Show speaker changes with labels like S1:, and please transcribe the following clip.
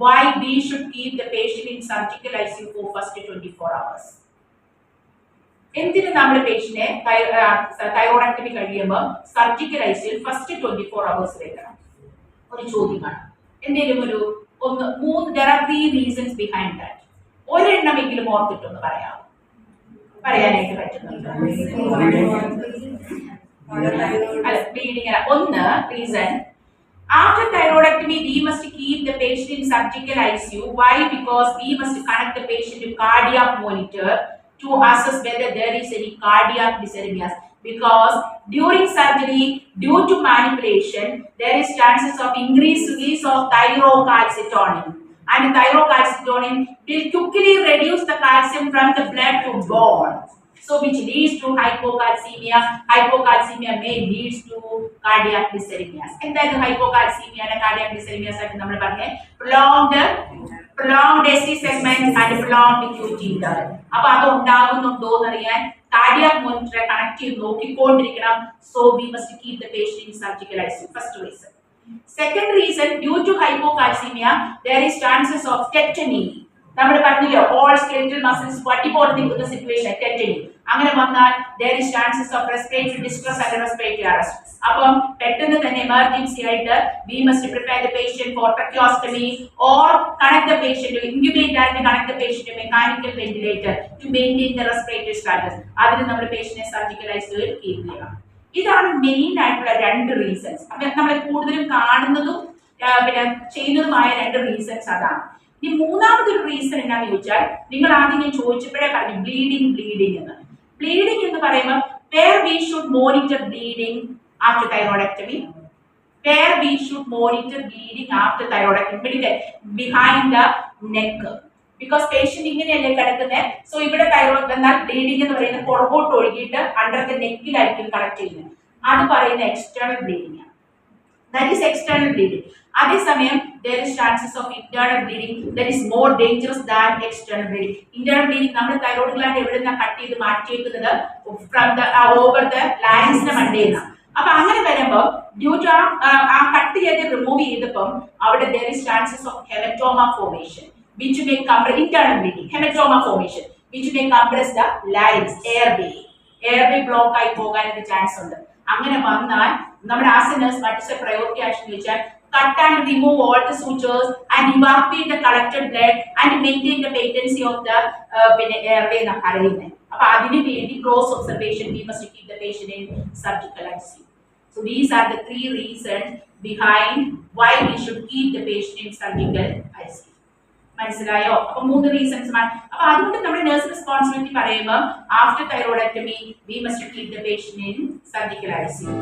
S1: why we should keep the patient in surgical ICU for first 24 hours. എന്തിന് നമ്മൾ പേഷ്യനെ thyroidectomy കഴിയുമ്പോൾ surgical ഐസിയിൽ first 24 hours വെക്കണം? ഒരു ചോദ്യമാണ്. എന്തെങ്കിലും ഒരു there are 3 reasons behind that. ഒരെണ്ണമെങ്കിലും ഓർത്തിട്ടൊന്ന് പറയാനായിട്ട് പറ്റുന്നുണ്ട്? അല്ല, ബ്ലീഡിങ് ഒന്ന് reason. After thyroidectomy, we must keep the patient in surgical ICU. Why? Because we must connect the patient to cardiac monitor to assess whether there is any cardiac dysarrhythmias. Because during surgery, due to manipulation, there is chances of increased release of thyrocalcitonin. And thyrocalcitonin will quickly reduce the calcium from the blood to bone. So which leads to hypocalcemia. Hypocalcemia may leads to cardiac dysarrhythmias. And then hypocalcemia and cardiac dysarrhythmias are നമ്മൾ പറഞ്ഞ prolonged ST segment and prolonged QT interval. അപ്പോൾ അത് ഉണ്ടാവുന്നുണ്ടോ എന്നറിയാൻ cardiac monitor connect ചെയ്ത് നോക്കിക്കൊണ്ടിരിക്കണം. So we must keep the patient in surgical ICU. First reason. Second reason, due to hypocalcemia, there is chances of tetany. നമ്മൾ പറഞ്ഞില്ലേ, all skeletal muscles പട്ടിപോലെ നിൽക്കുന്ന situation tetany. അങ്ങനെ വന്നാൽ there is chances of respiratory distress and respiratory arrest. അപ്പം പെട്ടെന്ന് തന്നെ emergency ആയിട്ട് we must prepare the patient for tracheostomy or connect the patient, intubate and connect the patient to mechanical ventilator to maintain the respiratory status. അതിന് നമ്മൾ പേഷ്യന്റിനെ surgical ഐസിയുവിൽ keep ചെയ്യണം. ഇതാണ് main ആയിട്ടുള്ള 2 reasons. അപ്പം നമ്മൾ കൂടുതലും കാണുന്നതും പിന്നെ ചെയ്യുന്നതുമായ 2 റീസൺസ് അതാണ്. ഇനി മൂന്നാമതൊരു റീസൺ എന്താണെന്ന് ചോദിച്ചാൽ, നിങ്ങൾ ആദ്യം ഞാൻ ചോദിച്ചപ്പോഴേ പറഞ്ഞു ബ്ലീഡിങ് എന്ന്. ബ്ലീഡിങ് എന്ന് പറയുമ്പോൾ where we should monitor bleeding after thyroidectomy, where we should monitor bleeding after thyroidectomy, behind the neck, because patient ഇങ്ങനെയല്ലേ കിടക്കുന്നത്. സോ ഇവിടെ തൈറോയിഡ് എന്നാൽ ബ്ലീഡിങ് എന്ന് പറയുന്നത് പുറകോട്ട് ഒഴുകിയിട്ട് അണ്ടർ ദ നെക്കിലായിരിക്കും കണക്ട് ചെയ്യുന്നത്. അത് പറയുന്ന എക്സ്റ്റേണൽ ബ്ലീഡിംഗ് ആണ്. That is external bleeding. അതേസമയം there is chances of internal bleeding that is more dangerous than external bleeding. Internal bleeding നമ്മൾ തൈറോയ്ഡ് ഗ്ലാൻഡ് എവിടെ നിന്നാണ് കട്ട് ചെയ്ത് മാറ്റിയേക്കുന്നത്? ഫ്രം ദ ഓവർ ദ ലാരിങ്സിന്റെ മണ്ടയിൽ. അപ്പൊ അങ്ങനെ വരുമ്പോൾ ഡ്യൂ ടു ആ കട്ട് ചെയ്ത് റിമൂവ് ചെയ്തപ്പം അവിടെ there is chances of hematoma formation which may compress internal bleeding, hematoma formation which may compress the larynx, airway block ആയി പോകാനുള്ള ചാൻസ് ഉണ്ട്. അങ്ങനെ വന്നാൽ നമ്മുടെ ആസിനേഴ്സ് മറ്റൊരു പ്രയോറിറ്റി ആക്ഷൻ വെച്ചാൽ cut and remove all the sutures and evacuate the collected blood and maintain the patency of the airway എന്ന് പറയുന്നത്. അപ്പൊ അതിനു വേണ്ടി close observation we must keep the patient in surgical ICU. So these are the 3 reasons behind why we should keep the patient in surgical ICU. മനസ്സിലായോ? അപ്പൊ 3 reasons ആണ്. അപ്പൊ അതുകൊണ്ട് നമ്മുടെ നഴ്സ് റെസ്പോൺസിബിലിറ്റി പറയുമ്പോൾ after thyroidectomy we must keep the patient in surgical ICU.